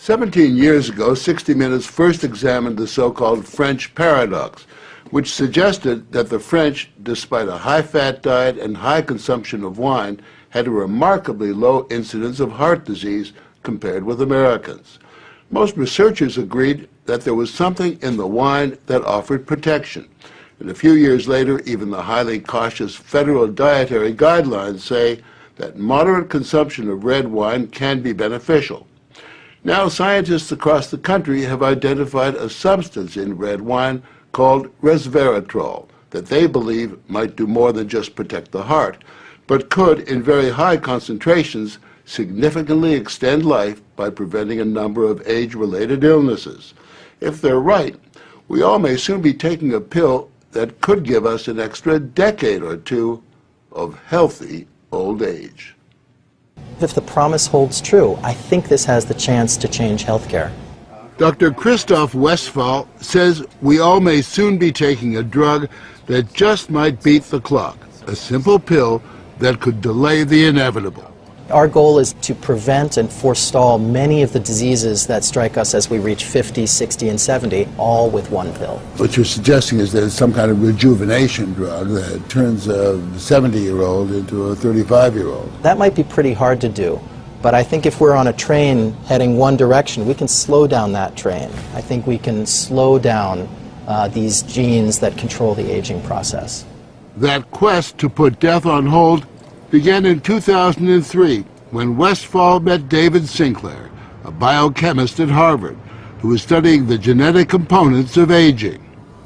17 years ago, 60 Minutes first examined the so-called French paradox, which suggested that the French, despite a high-fat diet and high consumption of wine, had a remarkably low incidence of heart disease compared with Americans. Most researchers agreed that there was something in the wine that offered protection. And a few years later, even the highly cautious federal dietary guidelines say that moderate consumption of red wine can be beneficial. Now, scientists across the country have identified a substance in red wine called Resveratrol that they believe might do more than just protect the heart, but could, in very high concentrations, significantly extend life by preventing a number of age-related illnesses. If they're right, we all may soon be taking a pill that could give us an extra decade or two of healthy old age. If the promise holds true, I think this has the chance to change healthcare. Dr. Christoph Westphal says we all may soon be taking a drug that just might beat the clock, a simple pill that could delay the inevitable. Our goal is to prevent and forestall many of the diseases that strike us as we reach 50, 60, and 70, all with one pill. What you're suggesting is that it's some kind of rejuvenation drug that turns a 70-year-old into a 35-year-old. That might be pretty hard to do, but I think if we're on a train heading one direction, we can slow down that train. I think we can slow down these genes that control the aging process. That quest to put death on hold began in 2003 when Westphal met David Sinclair, a biochemist at Harvard, who was studying the genetic components of aging.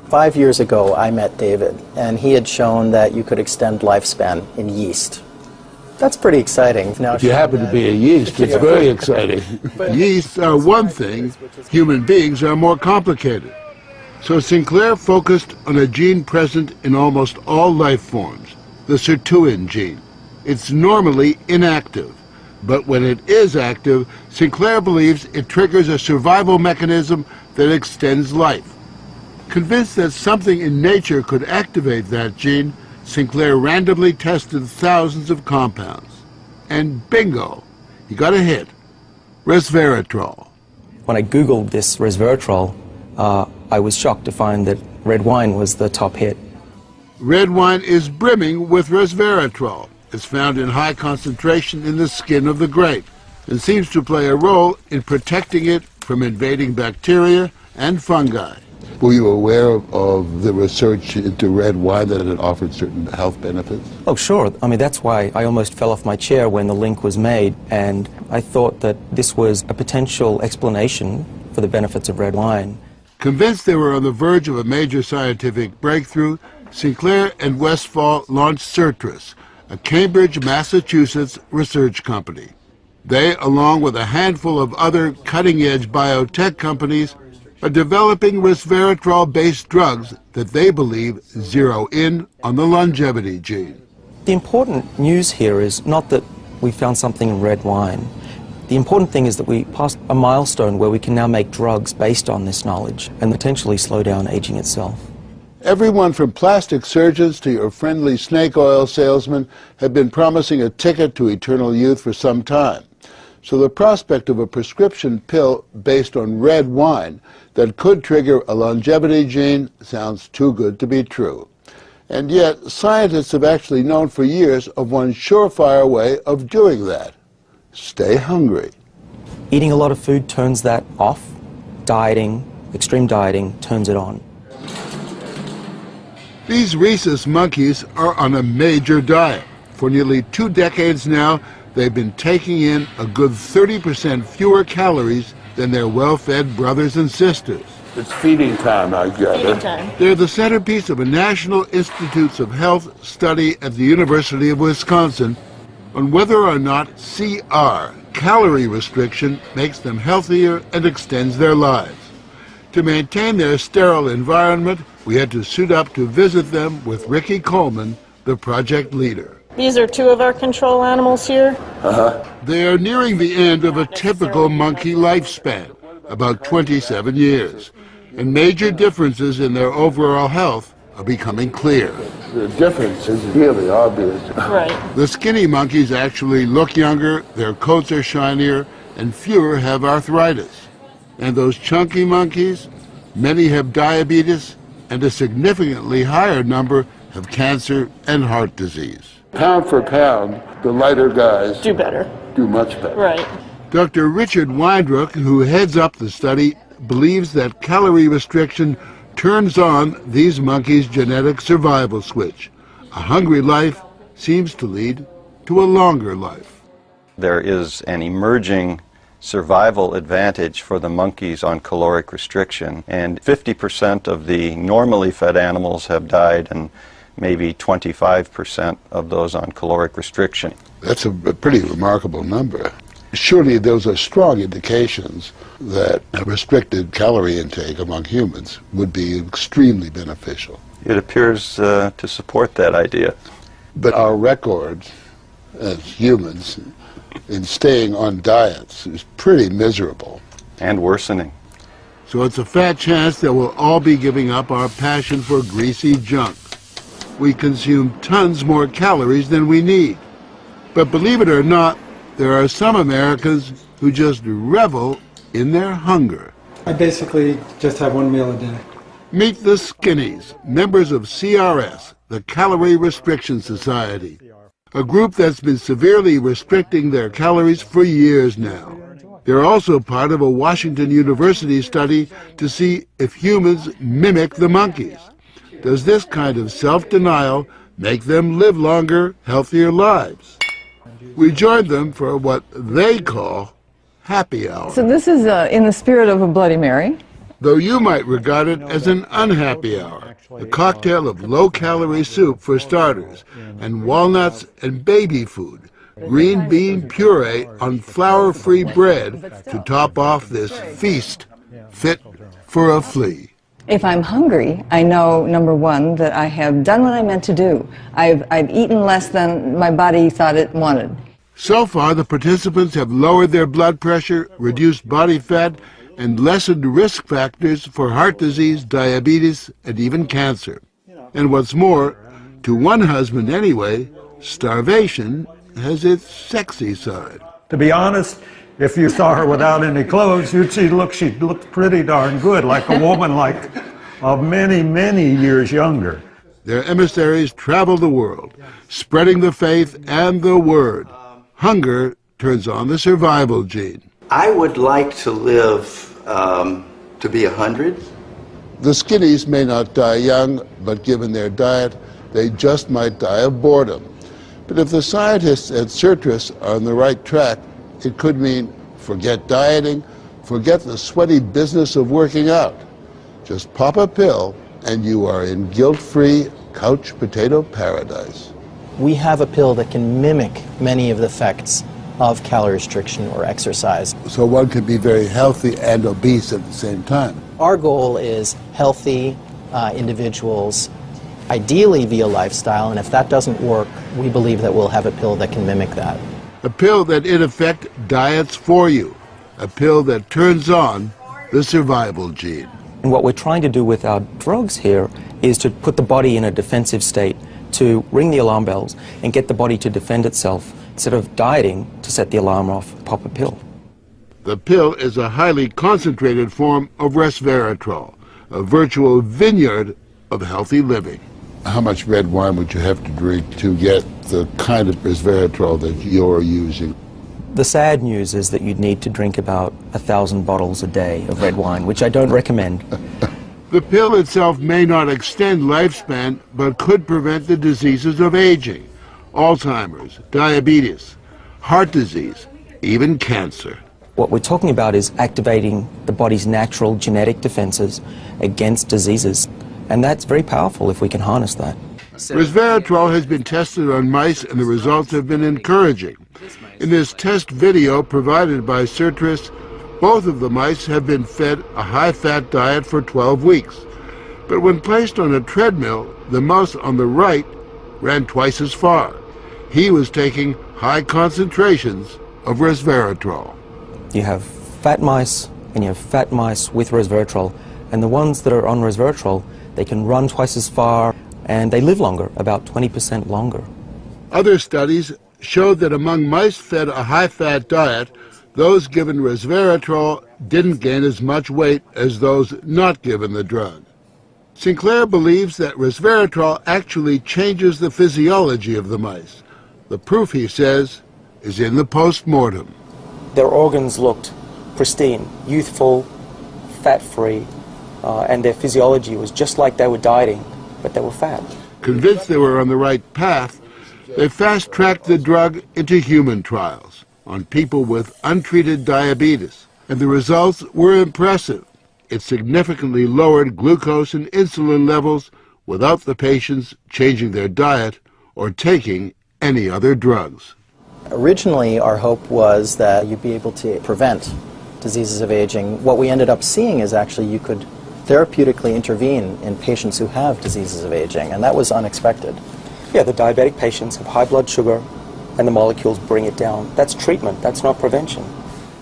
5 years ago, I met David, and he had shown that you could extend lifespan in yeast. That's pretty exciting. Now, if you happen to be a yeast, it's very exciting. Yeasts are one thing, human beings are more complicated. So Sinclair focused on a gene present in almost all life forms, the sirtuin gene. It's normally inactive, but when it is active, Sinclair believes it triggers a survival mechanism that extends life. Convinced that something in nature could activate that gene, Sinclair randomly tested thousands of compounds. And bingo, he got a hit: Resveratrol. When I Googled this Resveratrol, I was shocked to find that red wine was the top hit. Red wine is brimming with Resveratrol. It's found in high concentration in the skin of the grape and seems to play a role in protecting it from invading bacteria and fungi. Were you aware of the research into red wine that it offered certain health benefits? Oh, sure. I mean, that's why I almost fell off my chair when the link was made, and I thought that this was a potential explanation for the benefits of red wine. Convinced they were on the verge of a major scientific breakthrough, Sinclair and Westphal launched Citrus, a Cambridge, Massachusetts research company. They, along with a handful of other cutting-edge biotech companies, are developing resveratrol-based drugs that they believe zero in on the longevity gene. The important news here is not that we found something in red wine. The important thing is that we passed a milestone where we can now make drugs based on this knowledge and potentially slow down aging itself. Everyone from plastic surgeons to your friendly snake oil salesman have been promising a ticket to eternal youth for some time. So the prospect of a prescription pill based on red wine that could trigger a longevity gene sounds too good to be true. And yet, scientists have actually known for years of one surefire way of doing that: stay hungry. Eating a lot of food turns that off. Dieting, extreme dieting, turns it on. These rhesus monkeys are on a major diet. For nearly 2 decades now, they've been taking in a good 30% fewer calories than their well-fed brothers and sisters. It's feeding time, I guess. Feeding time. They're the centerpiece of a National Institutes of Health study at the University of Wisconsin on whether or not CR, calorie restriction, makes them healthier and extends their lives. To maintain their sterile environment, we had to suit up to visit them with Ricky Coleman, the project leader. These are 2 of our control animals here. They are nearing the end of a typical monkey lifespan, about 27 years, and major differences in their overall health are becoming clear. The difference is really obvious. Right. The skinny monkeys actually look younger, their coats are shinier, and fewer have arthritis. And those chunky monkeys, many have diabetes, and a significantly higher number have cancer and heart disease. Pound for pound, the lighter guys Do better. do much better. Right. Dr. Richard Weindruck, who heads up the study, believes that calorie restriction turns on these monkeys' genetic survival switch. A hungry life seems to lead to a longer life. There is an emerging survival advantage for the monkeys on caloric restriction, and 50% of the normally fed animals have died, and maybe 25% of those on caloric restriction. That's a pretty remarkable number. Surely those are strong indications that a restricted calorie intake among humans would be extremely beneficial. It appears to support that idea. But our record as humans in staying on diets is pretty miserable. And worsening. So it's a fat chance that we'll all be giving up our passion for greasy junk. We consume tons more calories than we need. But believe it or not, there are some Americans who just revel in their hunger. I basically just have one meal a day. Meet the Skinnies, members of CRS, the Calorie Restriction Society, a group that's been severely restricting their calories for years now. They're also part of a Washington University study to see if humans mimic the monkeys. Does this kind of self-denial make them live longer, healthier lives? We joined them for what they call happy hour. So this is in the spirit of a Bloody Mary. Though you might regard it as an unhappy hour, a cocktail of low-calorie soup for starters, and walnuts and baby food, green bean puree on flour-free bread to top off this feast fit for a flea. If I'm hungry, I know, number one, that I have done what I meant to do. I've eaten less than my body thought it wanted. So far, the participants have lowered their blood pressure, reduced body fat, and lessened risk factors for heart disease, diabetes, and even cancer. And what's more, to one husband anyway, starvation has its sexy side. To be honest, if you saw her without any clothes, you'd see, she looked pretty darn good, like a woman like of many, many years younger. Their emissaries travel the world, spreading the faith and the word. Hunger turns on the survival gene. I would like to live to be 100. The Skinnies may not die young, but given their diet, they just might die of boredom. But if the scientists at Certus are on the right track, it could mean forget dieting, forget the sweaty business of working out. Just pop a pill and you are in guilt-free couch potato paradise. We have a pill that can mimic many of the effects of calorie restriction or exercise. So one can be very healthy and obese at the same time. Our goal is healthy individuals, ideally via lifestyle, and if that doesn't work, we believe that we'll have a pill that can mimic that. A pill that in effect diets for you. A pill that turns on the survival gene. And what we're trying to do with our drugs here is to put the body in a defensive state, to ring the alarm bells and get the body to defend itself, instead of dieting to set the alarm off, pop a pill. The pill is a highly concentrated form of Resveratrol, a virtual vineyard of healthy living. How much red wine would you have to drink to get the kind of Resveratrol that you're using? The sad news is that you'd need to drink about 1,000 bottles a day of red wine, which I don't recommend. The pill itself may not extend lifespan, but could prevent the diseases of aging, Alzheimer's, diabetes, heart disease, even cancer. What we're talking about is activating the body's natural genetic defenses against diseases, and that's very powerful if we can harness that. Resveratrol has been tested on mice and the results have been encouraging. In this test video provided by Certus, both of the mice have been fed a high-fat diet for 12 weeks. But when placed on a treadmill, the mouse on the right ran twice as far. He was taking high concentrations of Resveratrol. You have fat mice and you have fat mice with Resveratrol, and the ones that are on Resveratrol, they can run twice as far and they live longer, about 20% longer. Other studies showed that among mice fed a high-fat diet, Those given resveratrol didn't gain as much weight as those not given the drug. Sinclair believes that resveratrol actually changes the physiology of the mice. The proof, he says, is in the post-mortem. Their organs looked pristine, youthful, fat-free, and their physiology was just like they were dieting, but they were fat. Convinced they were on the right path, they fast-tracked the drug into human trials on people with untreated diabetes, and the results were impressive. It significantly lowered glucose and insulin levels without the patients changing their diet or taking any other drugs. Originally, our hope was that you'd be able to prevent diseases of aging. What we ended up seeing is actually you could therapeutically intervene in patients who have diseases of aging, and that was unexpected. Yeah, the diabetic patients have high blood sugar, and the molecules bring it down. That's treatment, that's not prevention.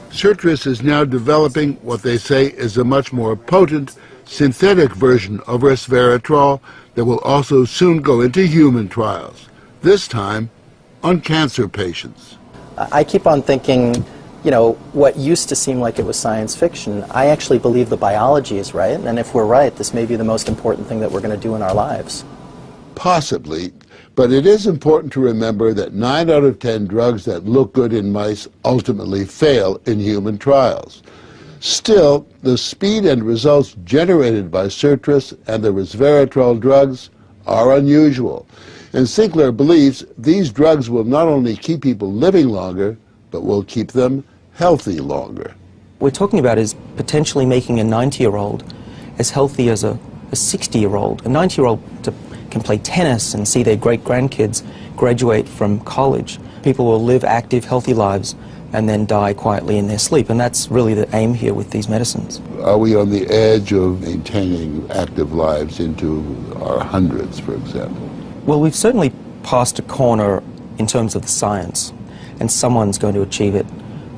Sirtris is now developing what they say is a much more potent synthetic version of resveratrol that will also soon go into human trials, this time on cancer patients. I keep on thinking, you know, what used to seem like it was science fiction, I actually believe the biology is right, and if we're right, this may be the most important thing that we're going to do in our lives. Possibly, but it is important to remember that 9 out of 10 drugs that look good in mice ultimately fail in human trials. Still, the speed and results generated by Sirtris and the resveratrol drugs are unusual, and Sinclair believes these drugs will not only keep people living longer, but will keep them healthy longer. What we're talking about is potentially making a 90-year-old as healthy as a 60-year-old. A 90-year-old can play tennis and see their great-grandkids graduate from college. People will live active, healthy lives and then die quietly in their sleep, and that's really the aim here with these medicines. Are we on the edge of maintaining active lives into our hundreds, for example? Well, we've certainly passed a corner in terms of the science, and someone's going to achieve it,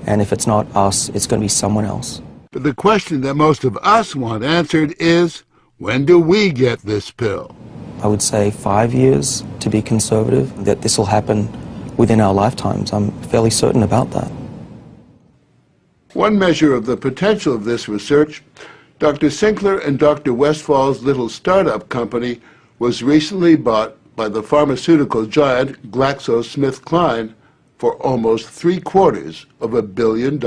and if it's not us, it's going to be someone else. But the question that most of us want answered is, when do we get this pill? I would say 5 years, to be conservative, that this will happen within our lifetimes. I'm fairly certain about that. One measure of the potential of this research, Dr. Sinclair and Dr. Westfall's little startup company was recently bought by the pharmaceutical giant GlaxoSmithKline for almost $750 million.